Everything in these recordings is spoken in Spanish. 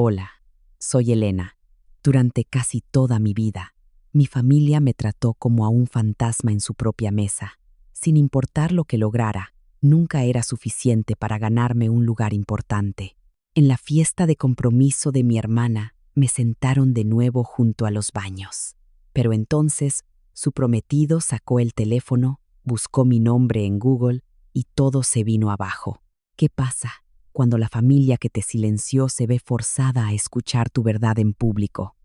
Hola, soy Elena. Durante casi toda mi vida, mi familia me trató como a un fantasma en su propia mesa. Sin importar lo que lograra, nunca era suficiente para ganarme un lugar importante. En la fiesta de compromiso de mi hermana, me sentaron de nuevo junto a los baños. Pero entonces, su prometido sacó el teléfono, buscó mi nombre en Google y todo se vino abajo. ¿Qué pasa cuando la familia que te silenció se ve forzada a escuchar tu verdad en público?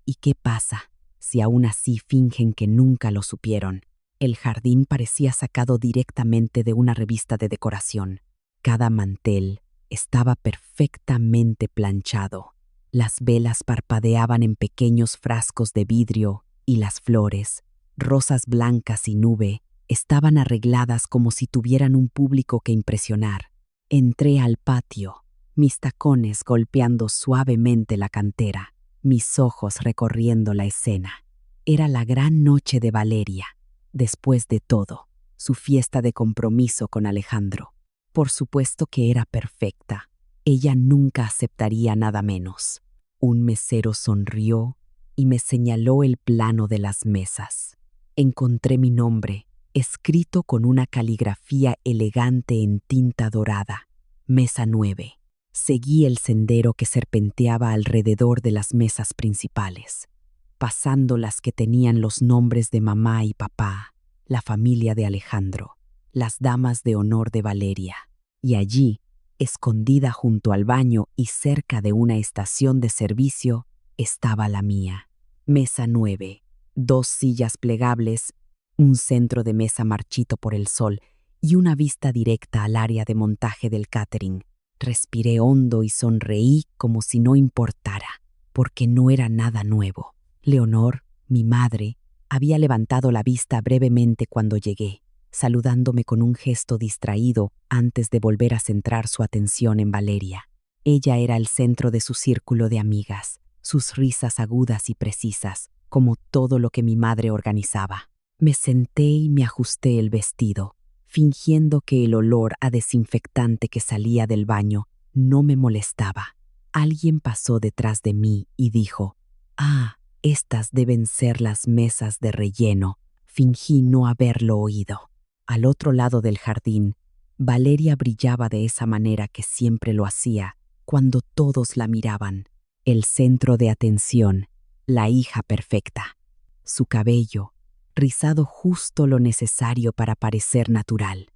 ¿Y qué pasa si aún así fingen que nunca lo supieron? El jardín parecía sacado directamente de una revista de decoración. Cada mantel estaba perfectamente planchado. Las velas parpadeaban en pequeños frascos de vidrio y las flores, rosas blancas y nube, estaban arregladas como si tuvieran un público que impresionar. Entré al patio, mis tacones golpeando suavemente la cantera, mis ojos recorriendo la escena. Era la gran noche de Valeria. Después de todo, su fiesta de compromiso con Alejandro. Por supuesto que era perfecta. Ella nunca aceptaría nada menos. Un mesero sonrió y me señaló el plano de las mesas. Encontré mi nombre, escrito con una caligrafía elegante en tinta dorada. Mesa 9. Seguí el sendero que serpenteaba alrededor de las mesas principales, pasando las que tenían los nombres de mamá y papá, la familia de Alejandro, las damas de honor de Valeria. Y allí, escondida junto al baño y cerca de una estación de servicio, estaba la mía. Mesa 9, 2 sillas plegables, un centro de mesa marchito por el sol y una vista directa al área de montaje del catering. Respiré hondo y sonreí como si no importara, porque no era nada nuevo. Leonor, mi madre, había levantado la vista brevemente cuando llegué, saludándome con un gesto distraído antes de volver a centrar su atención en Valeria. Ella era el centro de su círculo de amigas, sus risas agudas y precisas, como todo lo que mi madre organizaba. Me senté y me ajusté el vestido, fingiendo que el olor a desinfectante que salía del baño no me molestaba. Alguien pasó detrás de mí y dijo: «Ah, estas deben ser las mesas de relleno». Fingí no haberlo oído. Al otro lado del jardín, Valeria brillaba de esa manera que siempre lo hacía cuando todos la miraban. El centro de atención, la hija perfecta. Su cabello, rizado justo lo necesario para parecer natural.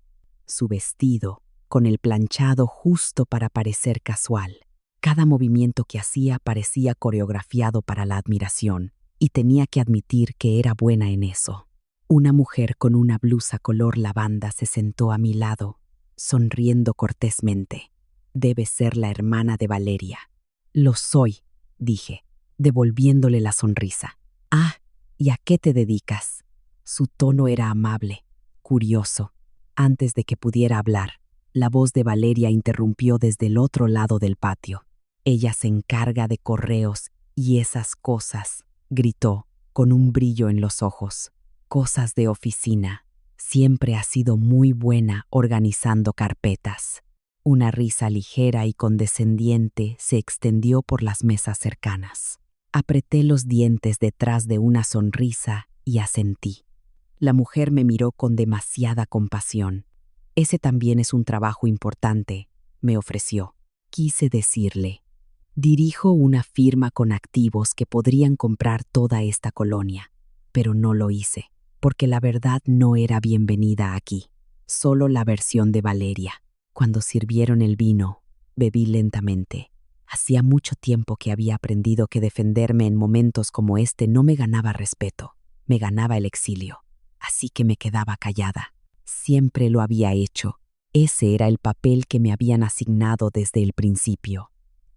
Su vestido, con el planchado justo para parecer casual. Cada movimiento que hacía parecía coreografiado para la admiración, y tenía que admitir que era buena en eso. Una mujer con una blusa color lavanda se sentó a mi lado, sonriendo cortésmente. Debe ser la hermana de Valeria. «Lo soy», dije, devolviéndole la sonrisa. «Ah, ¿y a qué te dedicas?». Su tono era amable, curioso. Antes de que pudiera hablar, la voz de Valeria interrumpió desde el otro lado del patio. «Ella se encarga de correos y esas cosas», gritó, con un brillo en los ojos. «Cosas de oficina. Siempre ha sido muy buena organizando carpetas». Una risa ligera y condescendiente se extendió por las mesas cercanas. Apreté los dientes detrás de una sonrisa y asentí. La mujer me miró con demasiada compasión. «Ese también es un trabajo importante», me ofreció. Quise decirle: «Dirijo una firma con activos que podrían comprar toda esta colonia», pero no lo hice, porque la verdad no era bienvenida aquí, solo la versión de Valeria. Cuando sirvieron el vino, bebí lentamente. Hacía mucho tiempo que había aprendido que defenderme en momentos como este no me ganaba respeto, me ganaba el exilio. Así que me quedaba callada. Siempre lo había hecho. Ese era el papel que me habían asignado desde el principio.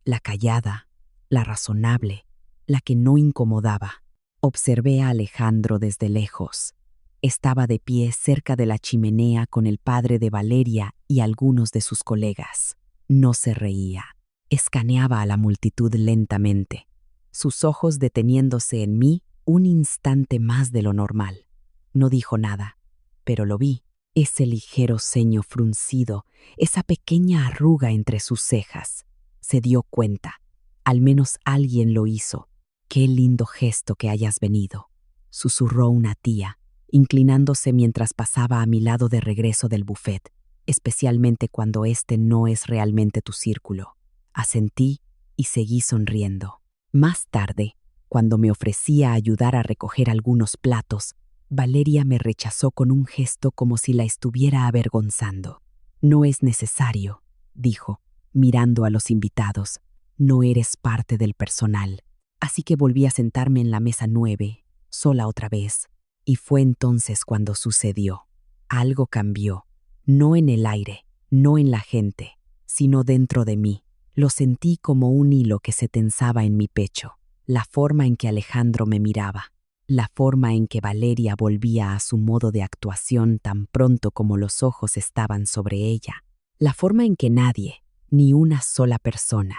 La callada, la razonable, la que no incomodaba. Observé a Alejandro desde lejos. Estaba de pie cerca de la chimenea con el padre de Valeria y algunos de sus colegas. No se reía. Escaneaba a la multitud lentamente, sus ojos deteniéndose en mí un instante más de lo normal. No dijo nada, pero lo vi. Ese ligero ceño fruncido, esa pequeña arruga entre sus cejas. Se dio cuenta. Al menos alguien lo hizo. Qué lindo gesto que hayas venido, susurró una tía, inclinándose mientras pasaba a mi lado de regreso del buffet, especialmente cuando este no es realmente tu círculo. Asentí y seguí sonriendo. Más tarde, cuando me ofrecía ayudar a recoger algunos platos, Valeria me rechazó con un gesto como si la estuviera avergonzando. No es necesario, dijo, mirando a los invitados. No eres parte del personal. Así que volví a sentarme en la mesa 9, sola otra vez. Y fue entonces cuando sucedió. Algo cambió. No en el aire, no en la gente, sino dentro de mí. Lo sentí como un hilo que se tensaba en mi pecho. La forma en que Alejandro me miraba. La forma en que Valeria volvía a su modo de actuación tan pronto como los ojos estaban sobre ella. La forma en que nadie, ni una sola persona,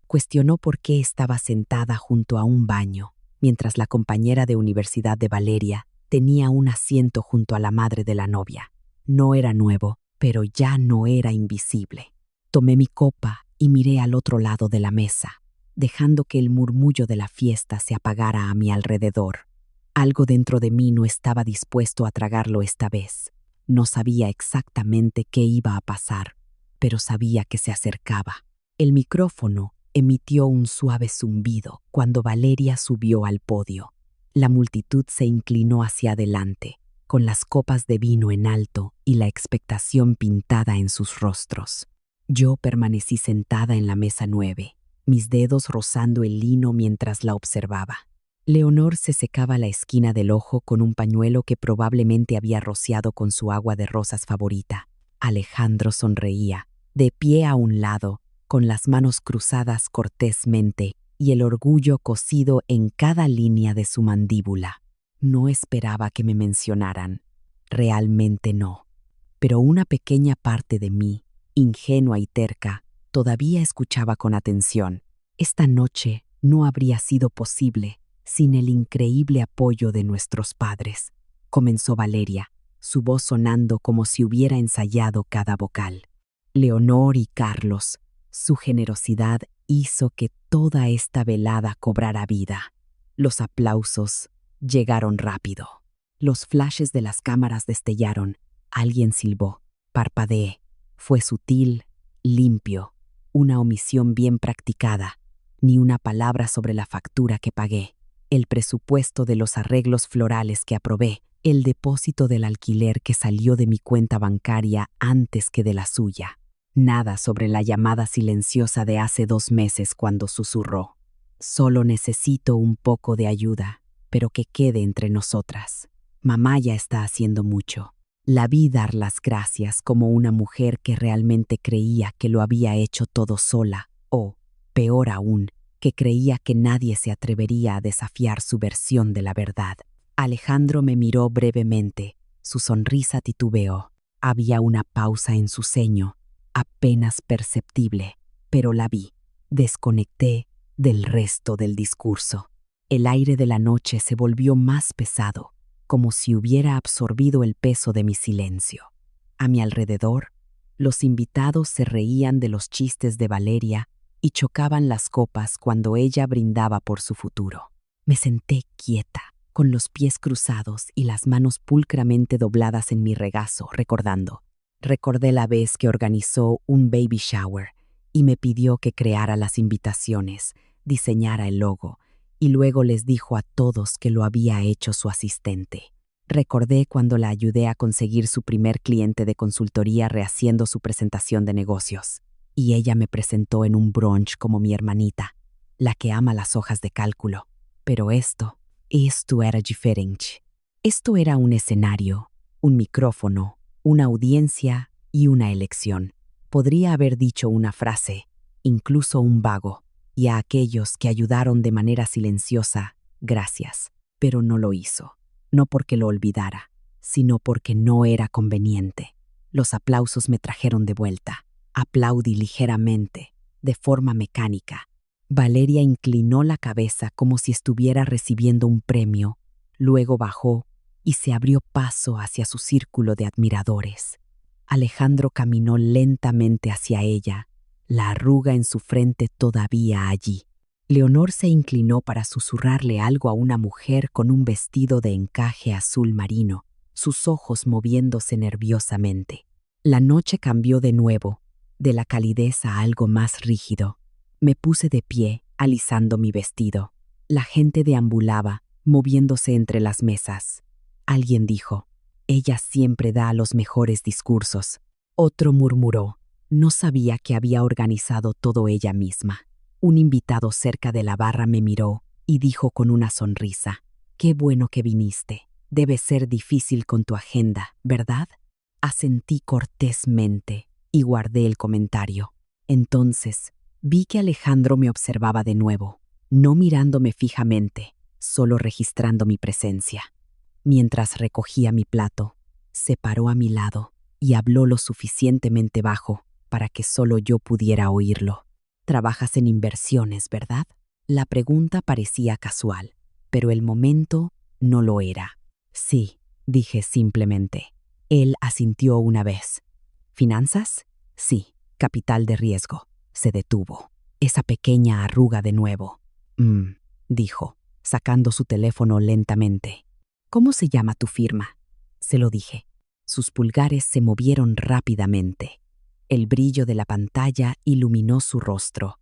cuestionó por qué estaba sentada junto a un baño, mientras la compañera de universidad de Valeria tenía un asiento junto a la madre de la novia. No era nuevo, pero ya no era invisible. Tomé mi copa y miré al otro lado de la mesa, dejando que el murmullo de la fiesta se apagara a mi alrededor. Algo dentro de mí no estaba dispuesto a tragarlo esta vez. No sabía exactamente qué iba a pasar, pero sabía que se acercaba. El micrófono emitió un suave zumbido cuando Valeria subió al podio. La multitud se inclinó hacia adelante, con las copas de vino en alto y la expectación pintada en sus rostros. Yo permanecí sentada en la mesa 9, mis dedos rozando el lino mientras la observaba. Leonor se secaba la esquina del ojo con un pañuelo que probablemente había rociado con su agua de rosas favorita. Alejandro sonreía, de pie a un lado, con las manos cruzadas cortésmente y el orgullo cosido en cada línea de su mandíbula. No esperaba que me mencionaran. Realmente no. Pero una pequeña parte de mí, ingenua y terca, todavía escuchaba con atención. Esta noche no habría sido posible sin el increíble apoyo de nuestros padres, comenzó Valeria, su voz sonando como si hubiera ensayado cada vocal. Leonor y Carlos, su generosidad hizo que toda esta velada cobrara vida. Los aplausos llegaron rápido. Los flashes de las cámaras destellaron. Alguien silbó. Parpadeé. Fue sutil, limpio, una omisión bien practicada. Ni una palabra sobre la factura que pagué, el presupuesto de los arreglos florales que aprobé, el depósito del alquiler que salió de mi cuenta bancaria antes que de la suya. Nada sobre la llamada silenciosa de hace 2 meses cuando susurró. Solo necesito un poco de ayuda, pero que quede entre nosotras. Mamá ya está haciendo mucho. La vi dar las gracias como una mujer que realmente creía que lo había hecho todo sola, o, peor aún, que creía que nadie se atrevería a desafiar su versión de la verdad. Alejandro me miró brevemente. Su sonrisa titubeó. Había una pausa en su ceño, apenas perceptible, pero la vi. Desconecté del resto del discurso. El aire de la noche se volvió más pesado, como si hubiera absorbido el peso de mi silencio. A mi alrededor, los invitados se reían de los chistes de Valeria y chocaban las copas cuando ella brindaba por su futuro. Me senté quieta, con los pies cruzados y las manos pulcramente dobladas en mi regazo, recordando. Recordé la vez que organizó un baby shower y me pidió que creara las invitaciones, diseñara el logo, y luego les dijo a todos que lo había hecho su asistente. Recordé cuando la ayudé a conseguir su primer cliente de consultoría rehaciendo su presentación de negocios. Y ella me presentó en un brunch como mi hermanita, la que ama las hojas de cálculo. Pero esto era diferente. Esto era un escenario, un micrófono, una audiencia y una elección. Podría haber dicho una frase, incluso un vago, y a aquellos que ayudaron de manera silenciosa, gracias, pero no lo hizo. No porque lo olvidara, sino porque no era conveniente. Los aplausos me trajeron de vuelta. Aplaudí ligeramente, de forma mecánica. Valeria inclinó la cabeza como si estuviera recibiendo un premio, luego bajó y se abrió paso hacia su círculo de admiradores. Alejandro caminó lentamente hacia ella, la arruga en su frente todavía allí. Leonor se inclinó para susurrarle algo a una mujer con un vestido de encaje azul marino, sus ojos moviéndose nerviosamente. La noche cambió de nuevo, de la calidez a algo más rígido. Me puse de pie, alisando mi vestido. La gente deambulaba, moviéndose entre las mesas. Alguien dijo, «Ella siempre da los mejores discursos». Otro murmuró, «No sabía que había organizado todo ella misma». Un invitado cerca de la barra me miró y dijo con una sonrisa, «Qué bueno que viniste. Debe ser difícil con tu agenda, ¿verdad?». Asentí cortésmente y guardé el comentario. Entonces, vi que Alejandro me observaba de nuevo, no mirándome fijamente, solo registrando mi presencia. Mientras recogía mi plato, se paró a mi lado y habló lo suficientemente bajo para que solo yo pudiera oírlo. «Trabajas en inversiones, ¿verdad?». La pregunta parecía casual, pero el momento no lo era. «Sí», dije simplemente. Él asintió una vez. «¿Finanzas?». «Sí». «Capital de riesgo». Se detuvo. Esa pequeña arruga de nuevo. Dijo, sacando su teléfono lentamente. «¿Cómo se llama tu firma?». Se lo dije. Sus pulgares se movieron rápidamente. El brillo de la pantalla iluminó su rostro.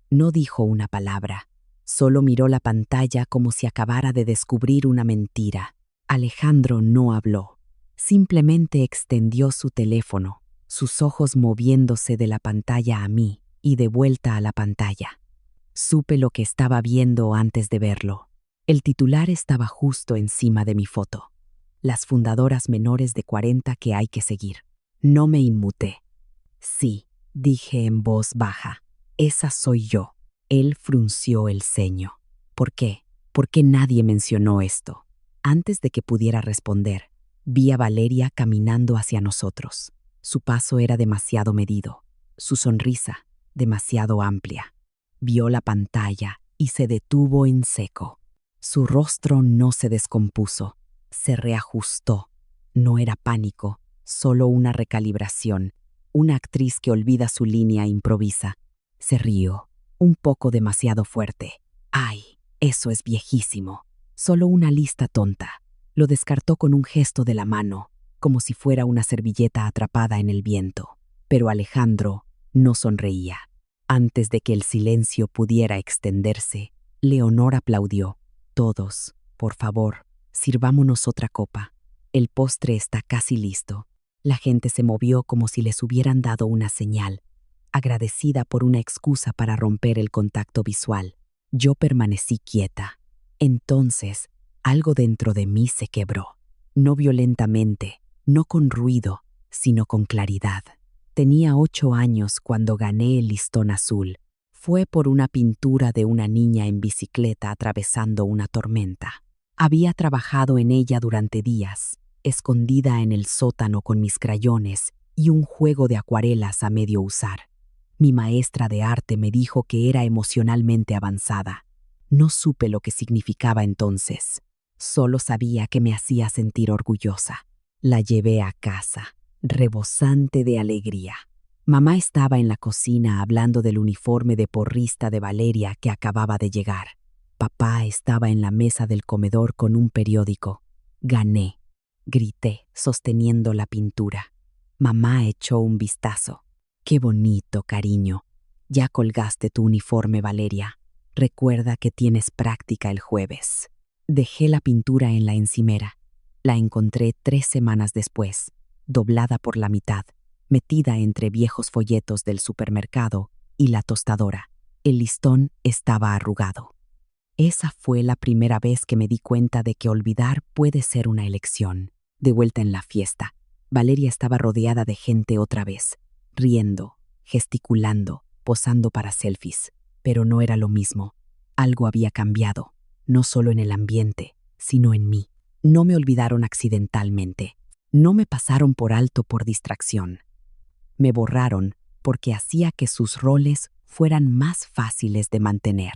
No dijo una palabra. Solo miró la pantalla como si acabara de descubrir una mentira. Alejandro no habló. Simplemente extendió su teléfono, sus ojos moviéndose de la pantalla a mí y de vuelta a la pantalla. Supe lo que estaba viendo antes de verlo. El titular estaba justo encima de mi foto. «Las fundadoras menores de 40 que hay que seguir». No me inmuté. «Sí», dije en voz baja, «esa soy yo». Él frunció el ceño. «¿Por qué? ¿Por qué nadie mencionó esto?». Antes de que pudiera responder, vi a Valeria caminando hacia nosotros. Su paso era demasiado medido, su sonrisa demasiado amplia. Vio la pantalla y se detuvo en seco. Su rostro no se descompuso, se reajustó. No era pánico, solo una recalibración. Una actriz que olvida su línea improvisa. Se rió, un poco demasiado fuerte. «Ay, eso es viejísimo. Solo una lista tonta». Lo descartó con un gesto de la mano, como si fuera una servilleta atrapada en el viento. Pero Alejandro no sonreía. Antes de que el silencio pudiera extenderse, Leonor aplaudió. «Todos, por favor, sirvámonos otra copa. El postre está casi listo». La gente se movió como si les hubieran dado una señal, agradecida por una excusa para romper el contacto visual. Yo permanecí quieta. Entonces, algo dentro de mí se quebró. No violentamente, no con ruido, sino con claridad. Tenía 8 años cuando gané el listón azul. Fue por una pintura de una niña en bicicleta atravesando una tormenta. Había trabajado en ella durante días, escondida en el sótano con mis crayones y un juego de acuarelas a medio usar. Mi maestra de arte me dijo que era emocionalmente avanzada. No supe lo que significaba entonces. Solo sabía que me hacía sentir orgullosa. La llevé a casa, rebosante de alegría. Mamá estaba en la cocina hablando del uniforme de porrista de Valeria que acababa de llegar. Papá estaba en la mesa del comedor con un periódico. «Gané», grité, sosteniendo la pintura. Mamá echó un vistazo. «Qué bonito, cariño. Ya colgaste tu uniforme, Valeria. Recuerda que tienes práctica el jueves». Dejé la pintura en la encimera. La encontré 3 semanas después, doblada por la mitad, metida entre viejos folletos del supermercado y la tostadora. El listón estaba arrugado. Esa fue la primera vez que me di cuenta de que olvidar puede ser una elección. De vuelta en la fiesta, Valeria estaba rodeada de gente otra vez, riendo, gesticulando, posando para selfies. Pero no era lo mismo. Algo había cambiado, no solo en el ambiente, sino en mí. No me olvidaron accidentalmente. No me pasaron por alto por distracción. Me borraron porque hacía que sus roles fueran más fáciles de mantener.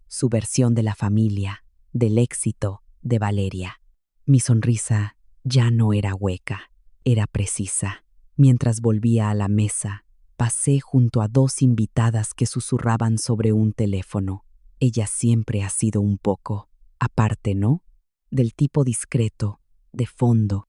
Su versión de la familia, del éxito de Valeria. Mi sonrisa ya no era hueca, era precisa. Mientras volvía a la mesa, pasé junto a 2 invitadas que susurraban sobre un teléfono. Ella siempre ha sido un poco, aparte, ¿no? Del tipo discreto, de fondo.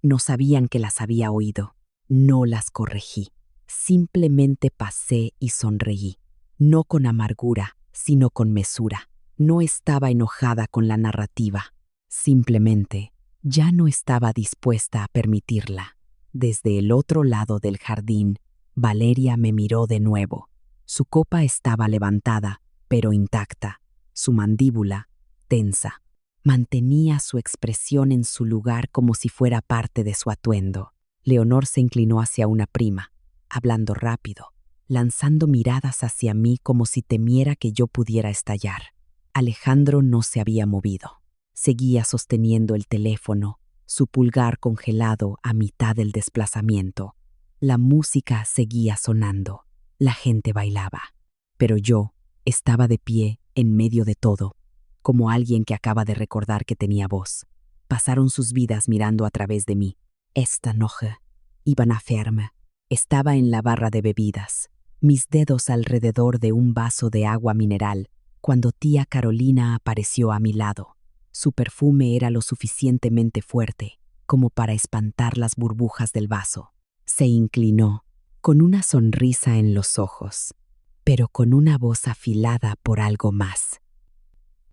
No sabían que las había oído. No las corregí. Simplemente pasé y sonreí. No con amargura, sino con mesura. No estaba enojada con la narrativa. Simplemente ya no estaba dispuesta a permitirla. Desde el otro lado del jardín, Valeria me miró de nuevo. Su copa estaba levantada, pero intacta. Su mandíbula, tensa. Mantenía su expresión en su lugar como si fuera parte de su atuendo. Leonor se inclinó hacia una prima, hablando rápido, lanzando miradas hacia mí como si temiera que yo pudiera estallar. Alejandro no se había movido. Seguía sosteniendo el teléfono, su pulgar congelado a mitad del desplazamiento. La música seguía sonando. La gente bailaba. Pero yo estaba de pie en medio de todo, como alguien que acaba de recordar que tenía voz. Pasaron sus vidas mirando a través de mí. Esta noche iban a ferme. Estaba en la barra de bebidas, mis dedos alrededor de un vaso de agua mineral, cuando tía Carolina apareció a mi lado. Su perfume era lo suficientemente fuerte como para espantar las burbujas del vaso. Se inclinó, con una sonrisa en los ojos, pero con una voz afilada por algo más.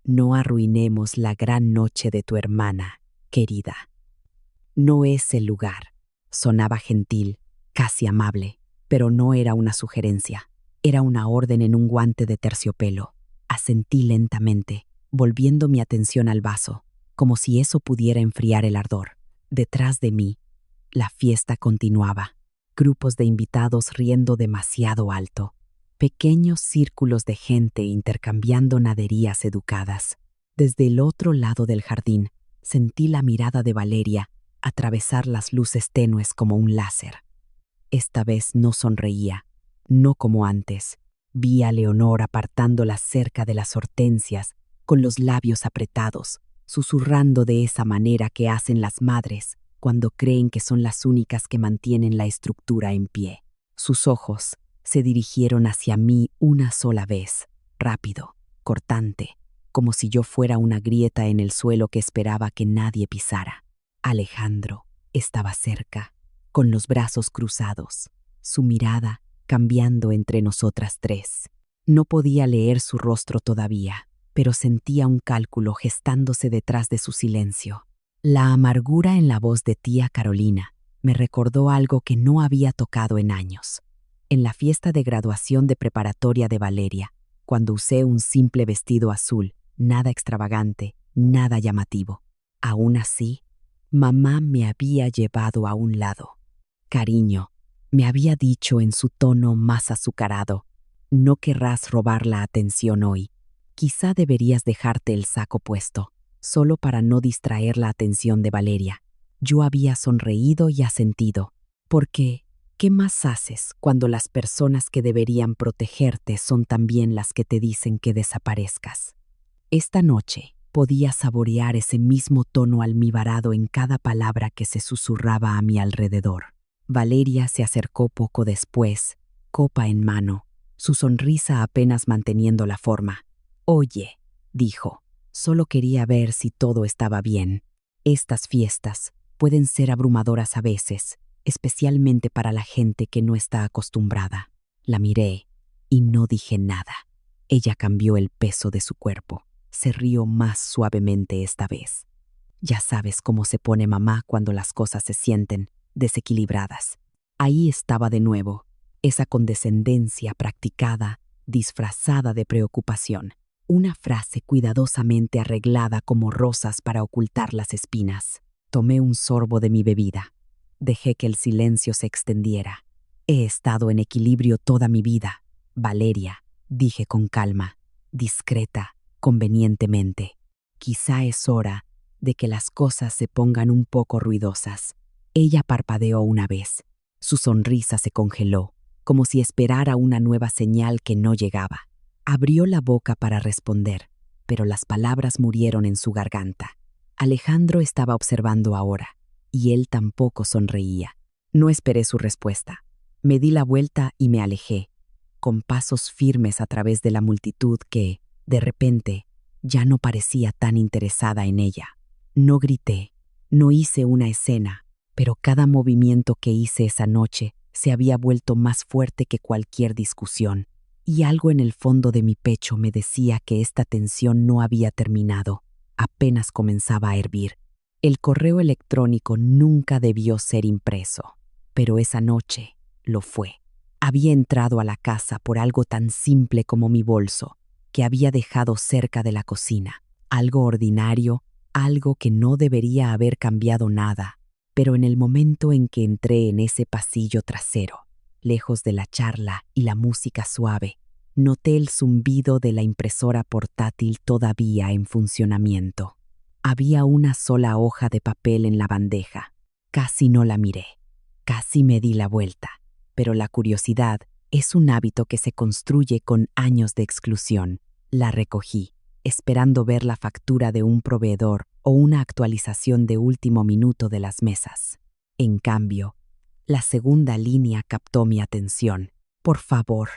No arruinemos la gran noche de tu hermana, querida. No es el lugar. Sonaba gentil, casi amable, pero no era una sugerencia. Era una orden en un guante de terciopelo. Asentí lentamente, volviendo mi atención al vaso, como si eso pudiera enfriar el ardor. Detrás de mí, la fiesta continuaba. Grupos de invitados riendo demasiado alto. Pequeños círculos de gente intercambiando naderías educadas. Desde el otro lado del jardín, sentí la mirada de Valeria atravesar las luces tenues como un láser. Esta vez no sonreía, no como antes. Vi a Leonor apartándola cerca de las hortensias, con los labios apretados, susurrando de esa manera que hacen las madres cuando creen que son las únicas que mantienen la estructura en pie. Sus ojos se dirigieron hacia mí una sola vez, rápido, cortante, como si yo fuera una grieta en el suelo que esperaba que nadie pisara. Alejandro estaba cerca, con los brazos cruzados, su mirada cambiando entre nosotras tres. No podía leer su rostro todavía, pero sentía un cálculo gestándose detrás de su silencio. La amargura en la voz de tía Carolina me recordó algo que no había tocado en años. En la fiesta de graduación de preparatoria de Valeria, cuando usé un simple vestido azul, nada extravagante, nada llamativo. Aún así, mamá me había llevado a un lado. Cariño, me había dicho en su tono más azucarado, no querrás robar la atención hoy. Quizá deberías dejarte el saco puesto, solo para no distraer la atención de Valeria. Yo había sonreído y asentido, porque ¿qué más haces cuando las personas que deberían protegerte son también las que te dicen que desaparezcas? Esta noche podía saborear ese mismo tono almibarado en cada palabra que se susurraba a mi alrededor. Valeria se acercó poco después, copa en mano, su sonrisa apenas manteniendo la forma. «Oye», dijo, «solo quería ver si todo estaba bien. Estas fiestas pueden ser abrumadoras a veces, especialmente para la gente que no está acostumbrada». La miré y no dije nada. Ella cambió el peso de su cuerpo. Se rió más suavemente esta vez. Ya sabes cómo se pone mamá cuando las cosas se sienten desequilibradas. Ahí estaba de nuevo, esa condescendencia practicada, disfrazada de preocupación. Una frase cuidadosamente arreglada como rosas para ocultar las espinas. Tomé un sorbo de mi bebida. Dejé que el silencio se extendiera. He estado en equilibrio toda mi vida, Valeria, dije con calma, discreta, convenientemente. Quizá es hora de que las cosas se pongan un poco ruidosas. Ella parpadeó una vez. Su sonrisa se congeló, como si esperara una nueva señal que no llegaba. Abrió la boca para responder, pero las palabras murieron en su garganta. Alejandro estaba observando ahora, y él tampoco sonreía. No esperé su respuesta. Me di la vuelta y me alejé, con pasos firmes a través de la multitud que, De repente, ya no parecía tan interesada en ella. No grité, no hice una escena, pero cada movimiento que hice esa noche se había vuelto más fuerte que cualquier discusión, y algo en el fondo de mi pecho me decía que esta tensión no había terminado, apenas comenzaba a hervir. El correo electrónico nunca debió ser impreso, pero esa noche lo fue. Había entrado a la casa por algo tan simple como mi bolso, que había dejado cerca de la cocina. Algo ordinario, algo que no debería haber cambiado nada. Pero en el momento en que entré en ese pasillo trasero, lejos de la charla y la música suave, noté el zumbido de la impresora portátil todavía en funcionamiento. Había una sola hoja de papel en la bandeja. Casi no la miré. Casi me di la vuelta. Pero la curiosidad es un hábito que se construye con años de exclusión. La recogí, esperando ver la factura de un proveedor o una actualización de último minuto de las mesas. En cambio, la segunda línea captó mi atención. Por favor,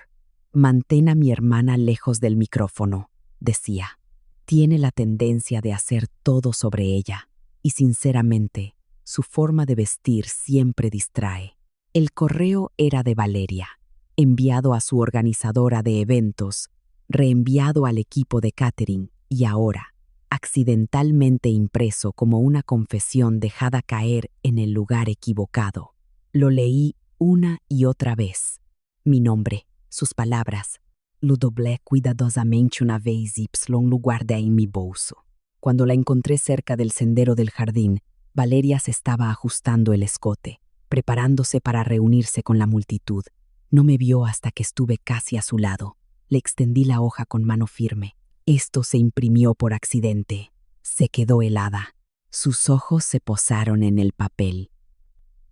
mantén a mi hermana lejos del micrófono, decía. Tiene la tendencia de hacer todo sobre ella, y sinceramente, su forma de vestir siempre distrae. El correo era de Valeria, enviado a su organizadora de eventos, reenviado al equipo de catering y ahora, accidentalmente impreso como una confesión dejada caer en el lugar equivocado. Lo leí una y otra vez. Mi nombre, sus palabras. Lo doblé cuidadosamente una vez y lo guardé en mi bolso. Cuando la encontré cerca del sendero del jardín, Valeria se estaba ajustando el escote, preparándose para reunirse con la multitud. No me vio hasta que estuve casi a su lado. Le extendí la hoja con mano firme. Esto se imprimió por accidente. Se quedó helada. Sus ojos se posaron en el papel.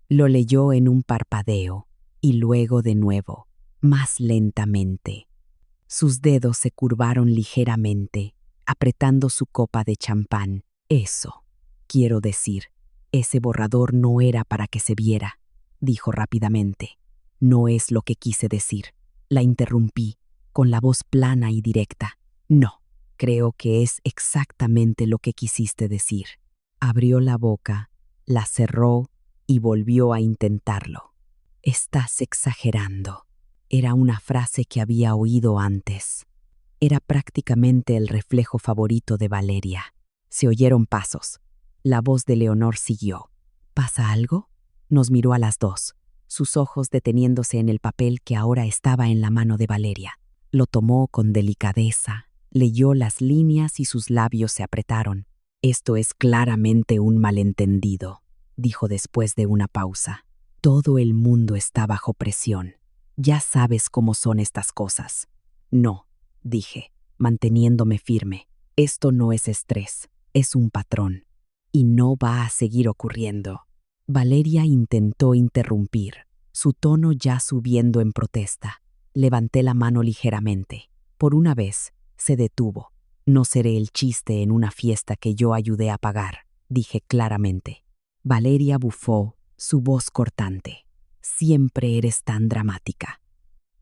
Lo leyó en un parpadeo, y luego de nuevo, más lentamente. Sus dedos se curvaron ligeramente, apretando su copa de champán. Eso, quiero decir, ese borrador no era para que se viera, dijo rápidamente. No es lo que quise decir. La interrumpí, con la voz plana y directa. No, creo que es exactamente lo que quisiste decir. Abrió la boca, la cerró y volvió a intentarlo. Estás exagerando. Era una frase que había oído antes. Era prácticamente el reflejo favorito de Valeria. Se oyeron pasos. La voz de Leonor siguió. ¿Pasa algo? Nos miró a las dos, sus ojos deteniéndose en el papel que ahora estaba en la mano de Valeria. Lo tomó con delicadeza, leyó las líneas y sus labios se apretaron. Esto es claramente un malentendido, dijo después de una pausa. Todo el mundo está bajo presión. Ya sabes cómo son estas cosas. No, dije, manteniéndome firme. Esto no es estrés, es un patrón. Y no va a seguir ocurriendo. Valeria intentó interrumpir, su tono ya subiendo en protesta. Levanté la mano ligeramente. Por una vez, se detuvo. No seré el chiste en una fiesta que yo ayudé a pagar, dije claramente. Valeria bufó, su voz cortante. Siempre eres tan dramática.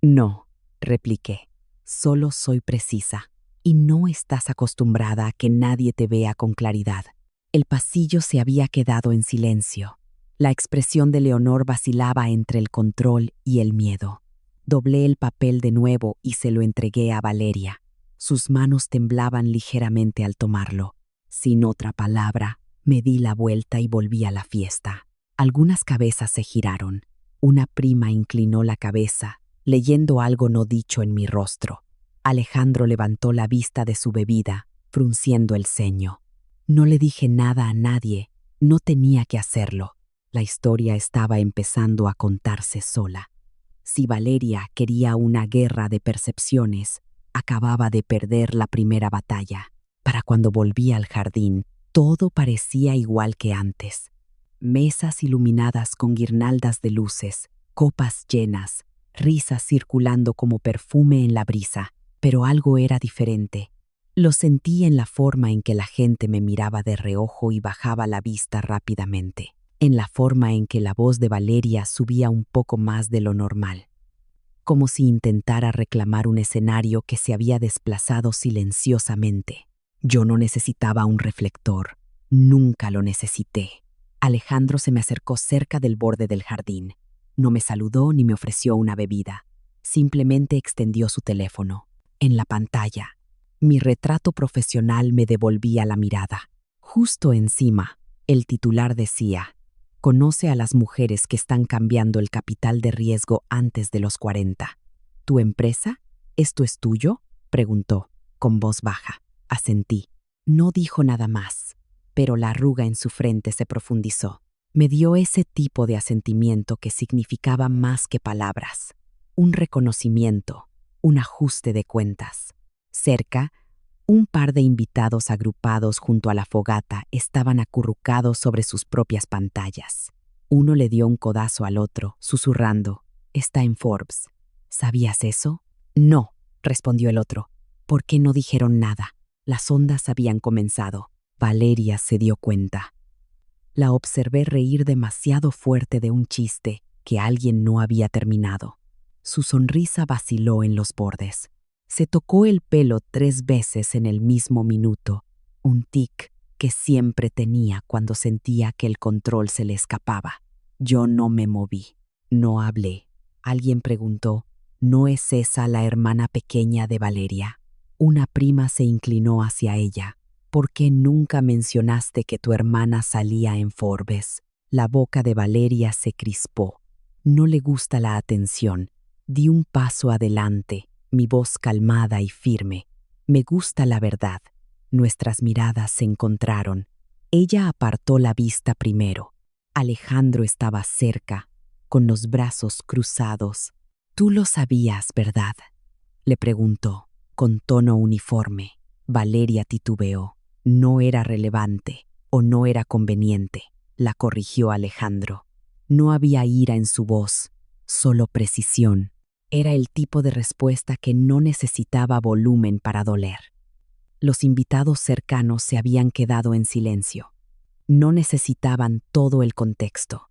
No, repliqué. Solo soy precisa. Y no estás acostumbrada a que nadie te vea con claridad. El pasillo se había quedado en silencio. La expresión de Leonor vacilaba entre el control y el miedo. Doblé el papel de nuevo y se lo entregué a Valeria. Sus manos temblaban ligeramente al tomarlo. Sin otra palabra, me di la vuelta y volví a la fiesta. Algunas cabezas se giraron. Una prima inclinó la cabeza, leyendo algo no dicho en mi rostro. Alejandro levantó la vista de su bebida, frunciendo el ceño. No le dije nada a nadie, no tenía que hacerlo. La historia estaba empezando a contarse sola. Si Valeria quería una guerra de percepciones, acababa de perder la primera batalla. Para cuando volví al jardín, todo parecía igual que antes. Mesas iluminadas con guirnaldas de luces, copas llenas, risas circulando como perfume en la brisa, pero algo era diferente. Lo sentí en la forma en que la gente me miraba de reojo y bajaba la vista rápidamente, en la forma en que la voz de Valeria subía un poco más de lo normal. como si intentara reclamar un escenario que se había desplazado silenciosamente. Yo no necesitaba un reflector, nunca lo necesité. Alejandro se me acercó cerca del borde del jardín. No me saludó ni me ofreció una bebida. Simplemente extendió su teléfono. En la pantalla, mi retrato profesional me devolvía la mirada. Justo encima, el titular decía: conoce a las mujeres que están cambiando el capital de riesgo antes de los 40. ¿Tu empresa? ¿Esto es tuyo?, preguntó, con voz baja. Asentí. No dijo nada más, pero la arruga en su frente se profundizó. Me dio ese tipo de asentimiento que significaba más que palabras. Un reconocimiento, un ajuste de cuentas. Cerca, un par de invitados agrupados junto a la fogata estaban acurrucados sobre sus propias pantallas. Uno le dio un codazo al otro, susurrando: «Está en Forbes». ¿Sabías eso? No, respondió el otro. ¿Por qué no dijeron nada? Las ondas habían comenzado. Valeria se dio cuenta. La observé reír demasiado fuerte de un chiste que alguien no había terminado. Su sonrisa vaciló en los bordes. Se tocó el pelo 3 veces en el mismo minuto, un tic que siempre tenía cuando sentía que el control se le escapaba. Yo no me moví, no hablé. Alguien preguntó: ¿no es esa la hermana pequeña de Valeria? Una prima se inclinó hacia ella. ¿Por qué nunca mencionaste que tu hermana salía en Forbes? La boca de Valeria se crispó. No le gusta la atención. Di un paso adelante, mi voz calmada y firme. Me gusta la verdad. Nuestras miradas se encontraron. Ella apartó la vista primero. Alejandro estaba cerca, con los brazos cruzados. «Tú lo sabías, ¿verdad?», le preguntó, con tono uniforme. Valeria titubeó. No era relevante o no era conveniente, la corrigió Alejandro. No había ira en su voz, solo precisión. Era el tipo de respuesta que no necesitaba volumen para doler. Los invitados cercanos se habían quedado en silencio. No necesitaban todo el contexto.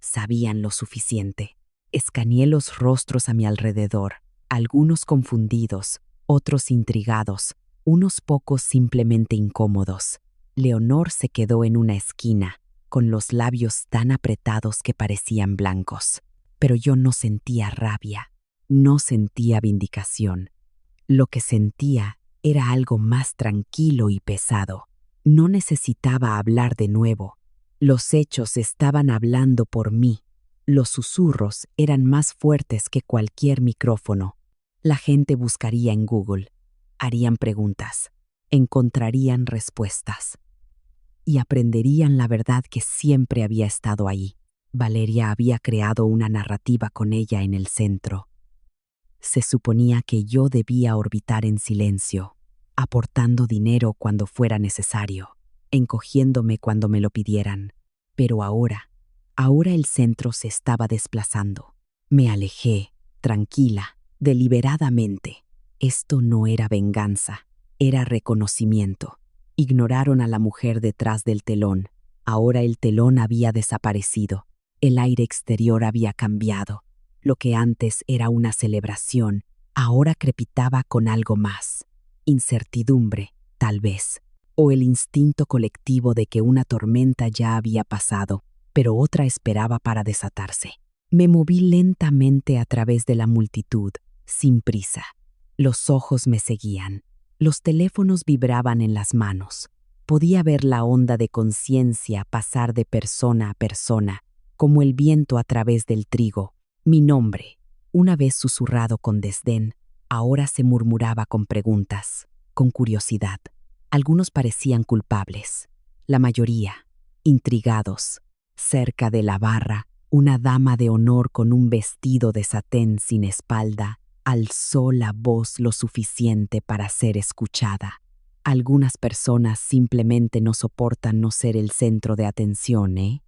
Sabían lo suficiente. Escaneé los rostros a mi alrededor, algunos confundidos, otros intrigados, unos pocos simplemente incómodos. Leonor se quedó en una esquina, con los labios tan apretados que parecían blancos. Pero yo no sentía rabia, no sentía vindicación. Lo que sentía era algo más tranquilo y pesado. No necesitaba hablar de nuevo. Los hechos estaban hablando por mí. Los susurros eran más fuertes que cualquier micrófono. La gente buscaría en Google. Harían preguntas, encontrarían respuestas y aprenderían la verdad que siempre había estado ahí. Valeria había creado una narrativa con ella en el centro. Se suponía que yo debía orbitar en silencio, aportando dinero cuando fuera necesario, encogiéndome cuando me lo pidieran. Pero ahora el centro se estaba desplazando. Me alejé, tranquila, deliberadamente. Esto no era venganza, era reconocimiento. Ignoraron a la mujer detrás del telón. Ahora el telón había desaparecido. El aire exterior había cambiado. Lo que antes era una celebración, ahora crepitaba con algo más. Incertidumbre, tal vez, o el instinto colectivo de que una tormenta ya había pasado, pero otra esperaba para desatarse. Me moví lentamente a través de la multitud, sin prisa. Los ojos me seguían. Los teléfonos vibraban en las manos. Podía ver la onda de conciencia pasar de persona a persona, como el viento a través del trigo. Mi nombre, una vez susurrado con desdén, ahora se murmuraba con preguntas, con curiosidad. Algunos parecían culpables. La mayoría, intrigados. Cerca de la barra, una dama de honor con un vestido de satén sin espalda alzó la voz lo suficiente para ser escuchada. Algunas personas simplemente no soportan no ser el centro de atención, ¿eh?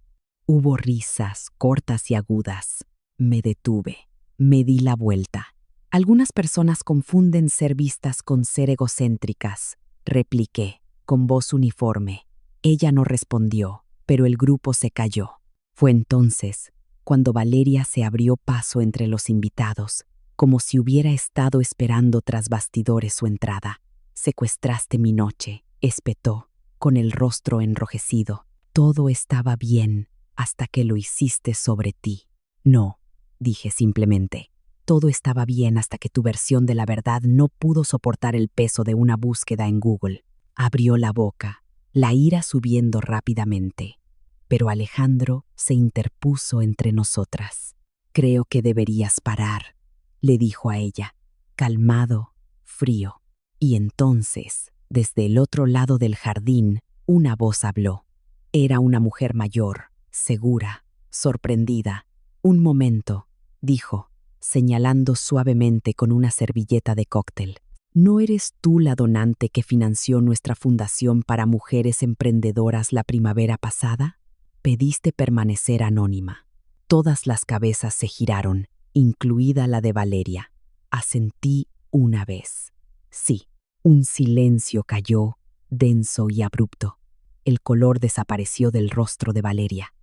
Hubo risas cortas y agudas. Me detuve. Me di la vuelta. Algunas personas confunden ser vistas con ser egocéntricas, repliqué, con voz uniforme. Ella no respondió, pero el grupo se calló. Fue entonces cuando Valeria se abrió paso entre los invitados. como si hubiera estado esperando tras bastidores su entrada. Secuestraste mi noche, espetó, con el rostro enrojecido. Todo estaba bien hasta que lo hiciste sobre ti. No, dije simplemente. Todo estaba bien hasta que tu versión de la verdad no pudo soportar el peso de una búsqueda en Google. Abrió la boca, la ira subiendo rápidamente. Pero Alejandro se interpuso entre nosotras. Creo que deberías parar, le dijo a ella, calmado, frío. Y entonces, desde el otro lado del jardín, una voz habló. Era una mujer mayor, segura, sorprendida. Un momento, dijo, señalando suavemente con una servilleta de cóctel. ¿No eres tú la donante que financió nuestra fundación para mujeres emprendedoras la primavera pasada? Pediste permanecer anónima. Todas las cabezas se giraron, incluida la de Valeria. Asentí una vez. Sí, un silencio cayó, denso y abrupto. El color desapareció del rostro de Valeria.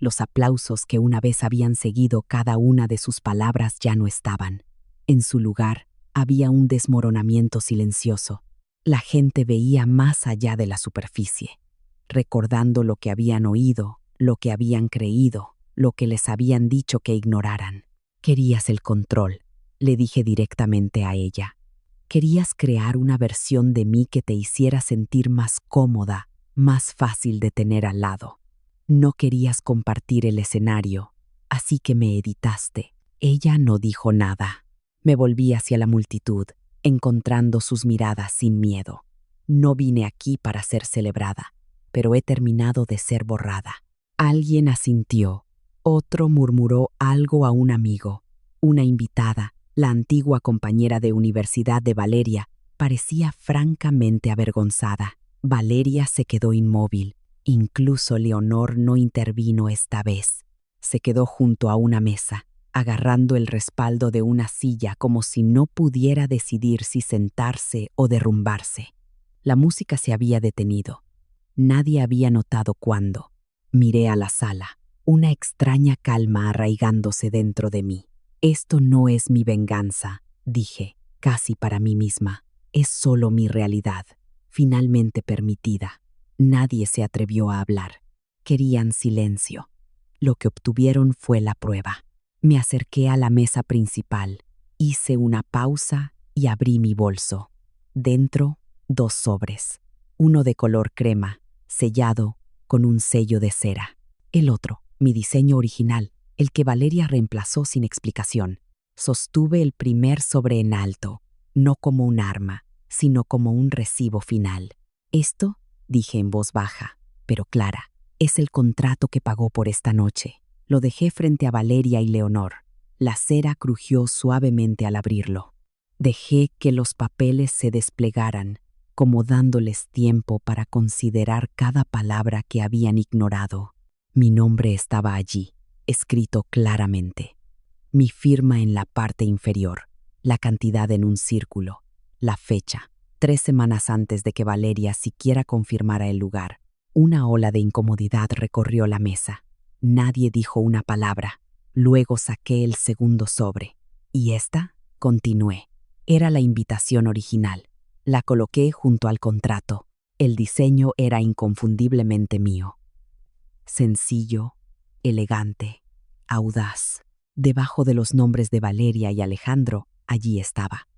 Los aplausos que una vez habían seguido cada una de sus palabras ya no estaban. En su lugar, había un desmoronamiento silencioso. La gente veía más allá de la superficie, recordando lo que habían oído, lo que habían creído, lo que les habían dicho que ignoraran. Querías el control, le dije directamente a ella. Querías crear una versión de mí que te hiciera sentir más cómoda, más fácil de tener al lado. No querías compartir el escenario, así que me editaste. Ella no dijo nada. Me volví hacia la multitud, encontrando sus miradas sin miedo. No vine aquí para ser celebrada, pero he terminado de ser borrada. Alguien asintió. Otro murmuró algo a un amigo. Una invitada, la antigua compañera de universidad de Valeria, parecía francamente avergonzada. Valeria se quedó inmóvil. Incluso Leonor no intervino esta vez. Se quedó junto a una mesa, agarrando el respaldo de una silla como si no pudiera decidir si sentarse o derrumbarse. La música se había detenido. Nadie había notado cuándo. Miré a la sala, una extraña calma arraigándose dentro de mí. Esto no es mi venganza, dije, casi para mí misma. Es solo mi realidad, finalmente permitida. Nadie se atrevió a hablar. Querían silencio. Lo que obtuvieron fue la prueba. Me acerqué a la mesa principal, hice una pausa y abrí mi bolso. Dentro, 2 sobres. Uno de color crema, sellado, con un sello de cera. El otro, mi diseño original, el que Valeria reemplazó sin explicación. Sostuve el primer sobre en alto, no como un arma, sino como un recibo final. Esto, dije en voz baja, pero clara, es el contrato que pagó por esta noche. Lo dejé frente a Valeria y Leonor. La cera crujió suavemente al abrirlo. Dejé que los papeles se desplegaran, como dándoles tiempo para considerar cada palabra que habían ignorado. Mi nombre estaba allí, escrito claramente. Mi firma en la parte inferior, la cantidad en un círculo, la fecha, 3 semanas antes de que Valeria siquiera confirmara el lugar. Una ola de incomodidad recorrió la mesa. Nadie dijo una palabra. Luego saqué el segundo sobre. ¿Y esta? Continué. Era la invitación original. La coloqué junto al contrato. El diseño era inconfundiblemente mío. Sencillo, elegante, audaz. Debajo de los nombres de Valeria y Alejandro, allí estaba.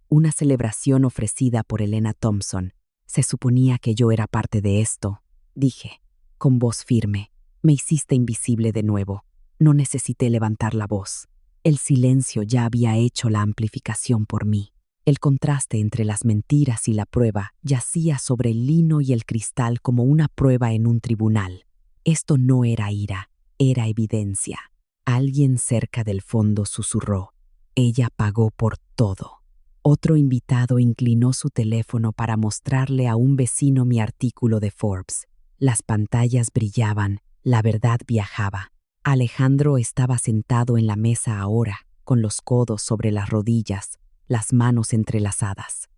Una celebración ofrecida por Elena Thompson. Se suponía que yo era parte de esto, dije, con voz firme. Me hiciste invisible de nuevo. No necesité levantar la voz. El silencio ya había hecho la amplificación por mí. El contraste entre las mentiras y la prueba yacía sobre el lino y el cristal como una prueba en un tribunal. Esto no era ira, era evidencia. Alguien cerca del fondo susurró. Ella pagó por todo. Otro invitado inclinó su teléfono para mostrarle a un vecino mi artículo de Forbes. Las pantallas brillaban, la verdad viajaba. Alejandro estaba sentado en la mesa ahora, con los codos sobre las rodillas, las manos entrelazadas.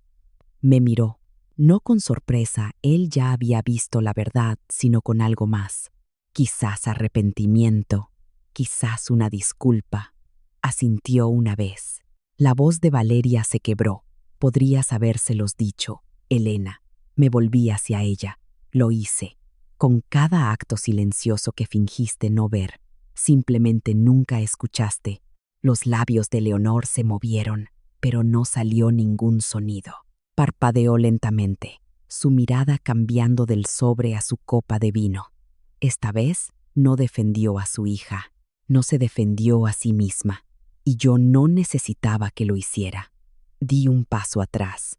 Me miró. No con sorpresa, él ya había visto la verdad, sino con algo más. Quizás arrepentimiento, quizás una disculpa. Asintió una vez. La voz de Valeria se quebró. Podrías habérselos dicho, Elena. Me volví hacia ella. Lo hice. Con cada acto silencioso que fingiste no ver, simplemente nunca escuchaste. Los labios de Leonor se movieron, pero no salió ningún sonido. Parpadeó lentamente, su mirada cambiando del sobre a su copa de vino. Esta vez no defendió a su hija, no se defendió a sí misma, y yo no necesitaba que lo hiciera. Di un paso atrás,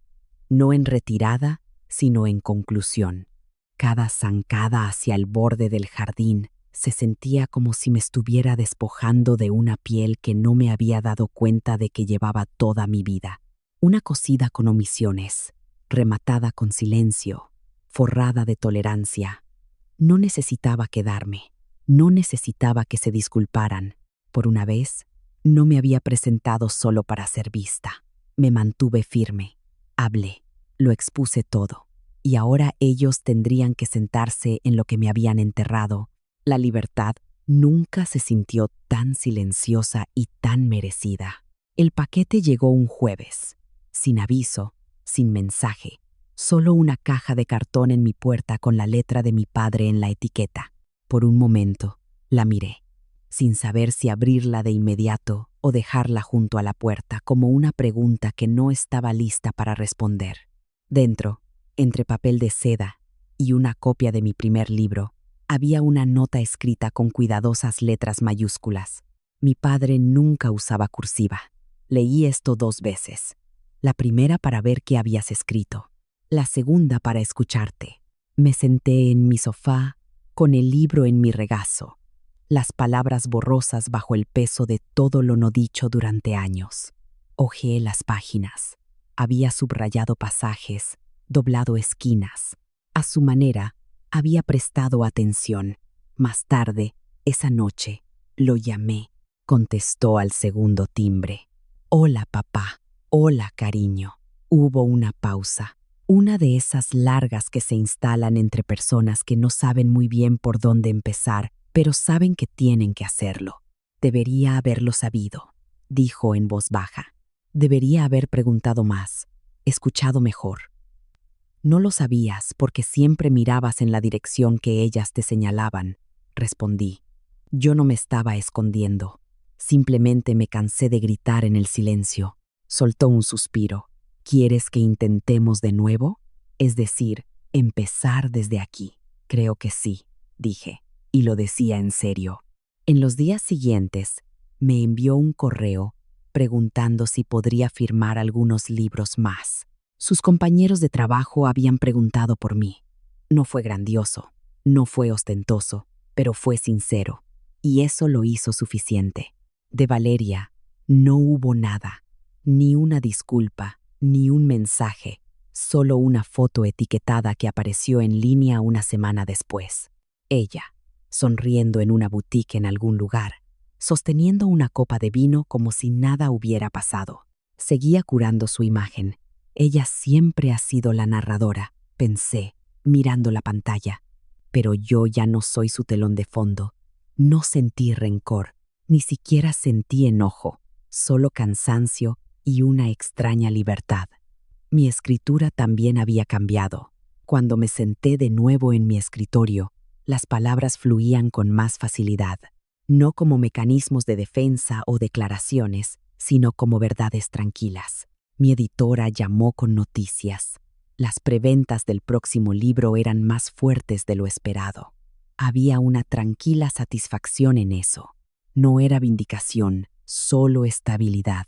no en retirada, sino en conclusión. Cada zancada hacia el borde del jardín se sentía como si me estuviera despojando de una piel que no me había dado cuenta de que llevaba toda mi vida. Una cosida con omisiones, rematada con silencio, forrada de tolerancia. No necesitaba quedarme, no necesitaba que se disculparan. Por una vez, no me había presentado solo para ser vista. Me mantuve firme, hablé, lo expuse todo. Y ahora ellos tendrían que sentarse en lo que me habían enterrado. La libertad nunca se sintió tan silenciosa y tan merecida. El paquete llegó un jueves, sin aviso, sin mensaje, solo una caja de cartón en mi puerta con la letra de mi padre en la etiqueta. Por un momento, la miré, sin saber si abrirla de inmediato o dejarla junto a la puerta como una pregunta que no estaba lista para responder. Dentro, entre papel de seda y una copia de mi primer libro, había una nota escrita con cuidadosas letras mayúsculas. Mi padre nunca usaba cursiva. Leí esto 2 veces. La primera para ver qué habías escrito. La segunda para escucharte. Me senté en mi sofá, con el libro en mi regazo. Las palabras borrosas bajo el peso de todo lo no dicho durante años. Hojeé las páginas. Había subrayado pasajes, doblado esquinas. A su manera, había prestado atención. Más tarde, esa noche, lo llamé. Contestó al segundo timbre. Hola, papá. Hola, cariño. Hubo una pausa. Una de esas largas que se instalan entre personas que no saben muy bien por dónde empezar, pero saben que tienen que hacerlo. Debería haberlo sabido, dijo en voz baja. Debería haber preguntado más, escuchado mejor. No lo sabías porque siempre mirabas en la dirección que ellas te señalaban, respondí. Yo no me estaba escondiendo. Simplemente me cansé de gritar en el silencio. Soltó un suspiro. ¿Quieres que intentemos de nuevo? Es decir, empezar desde aquí. Creo que sí, dije, y lo decía en serio. En los días siguientes, me envió un correo preguntando si podría firmar algunos libros más. Sus compañeros de trabajo habían preguntado por mí. No fue grandioso, no fue ostentoso, pero fue sincero, y eso lo hizo suficiente. De Valeria no hubo nada, ni una disculpa, ni un mensaje, solo una foto etiquetada que apareció en línea una semana después. Ella, sonriendo en una boutique en algún lugar, sosteniendo una copa de vino como si nada hubiera pasado. Seguía curando su imagen. Ella siempre ha sido la narradora, pensé, mirando la pantalla. Pero yo ya no soy su telón de fondo. No sentí rencor, ni siquiera sentí enojo, solo cansancio y una extraña libertad. Mi escritura también había cambiado. Cuando me senté de nuevo en mi escritorio, las palabras fluían con más facilidad, no como mecanismos de defensa o declaraciones, sino como verdades tranquilas. Mi editora llamó con noticias. Las preventas del próximo libro eran más fuertes de lo esperado. Había una tranquila satisfacción en eso. No era vindicación, solo estabilidad.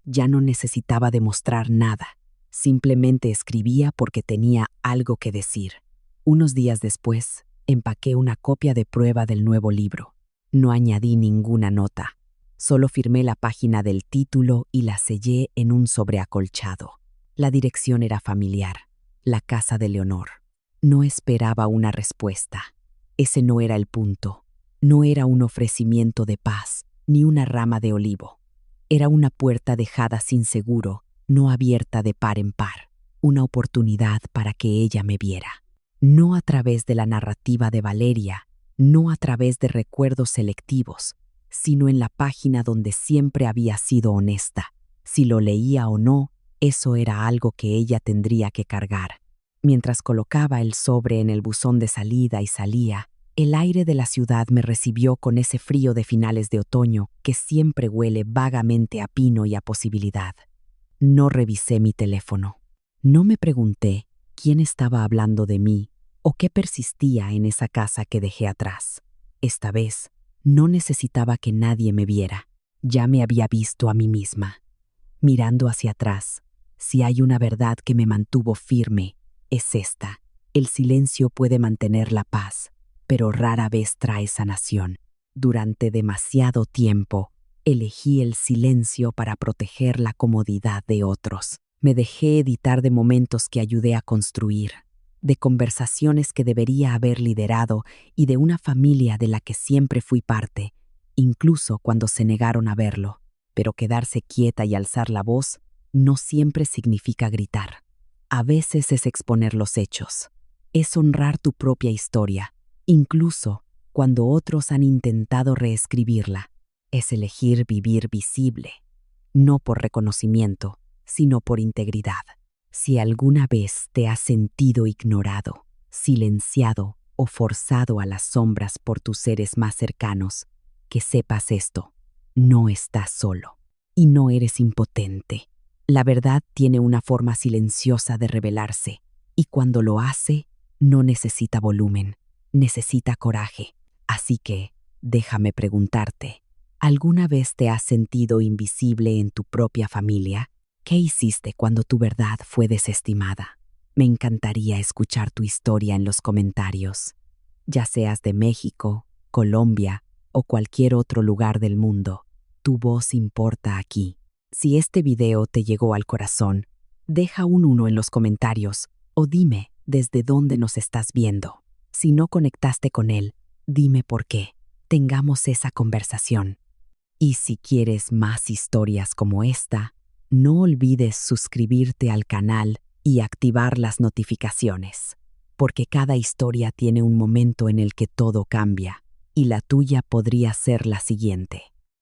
Ya no necesitaba demostrar nada. Simplemente escribía porque tenía algo que decir. Unos días después, empaqué una copia de prueba del nuevo libro. No añadí ninguna nota. Solo firmé la página del título y la sellé en un sobre acolchado. La dirección era familiar, la casa de Leonor. No esperaba una respuesta. Ese no era el punto. No era un ofrecimiento de paz, ni una rama de olivo. Era una puerta dejada sin seguro, no abierta de par en par. Una oportunidad para que ella me viera. No a través de la narrativa de Valeria, no a través de recuerdos selectivos, sino en la página donde siempre había sido honesta, Si lo leía o no, eso era algo que ella tendría que cargar. Mientras colocaba el sobre en el buzón de salida y salía, el aire de la ciudad me recibió con ese frío de finales de otoño que siempre huele vagamente a pino y a posibilidad. No revisé mi teléfono. No me pregunté quién estaba hablando de mí o qué persistía en esa casa que dejé atrás. Esta vez, no necesitaba que nadie me viera. Ya me había visto a mí misma. Mirando hacia atrás, si hay una verdad que me mantuvo firme, es esta. El silencio puede mantener la paz, pero rara vez trae sanación. Durante demasiado tiempo, elegí el silencio para proteger la comodidad de otros. Me dejé editar de momentos que ayudé a construir, de conversaciones que debería haber liderado y de una familia de la que siempre fui parte, incluso cuando se negaron a verlo. Pero quedarse quieta y alzar la voz no siempre significa gritar. A veces es exponer los hechos. Es honrar tu propia historia, incluso cuando otros han intentado reescribirla. Es elegir vivir visible, no por reconocimiento, sino por integridad. Si alguna vez te has sentido ignorado, silenciado o forzado a las sombras por tus seres más cercanos, que sepas esto: no estás solo y no eres impotente. La verdad tiene una forma silenciosa de revelarse, y cuando lo hace, no necesita volumen, necesita coraje. Así que, déjame preguntarte, ¿alguna vez te has sentido invisible en tu propia familia? ¿Qué hiciste cuando tu verdad fue desestimada? Me encantaría escuchar tu historia en los comentarios. Ya seas de México, Colombia o cualquier otro lugar del mundo, tu voz importa aquí. Si este video te llegó al corazón, deja un 1 en los comentarios o dime desde dónde nos estás viendo. Si no conectaste con él, dime por qué. Tengamos esa conversación. Y si quieres más historias como esta, no olvides suscribirte al canal y activar las notificaciones, porque cada historia tiene un momento en el que todo cambia, y la tuya podría ser la siguiente.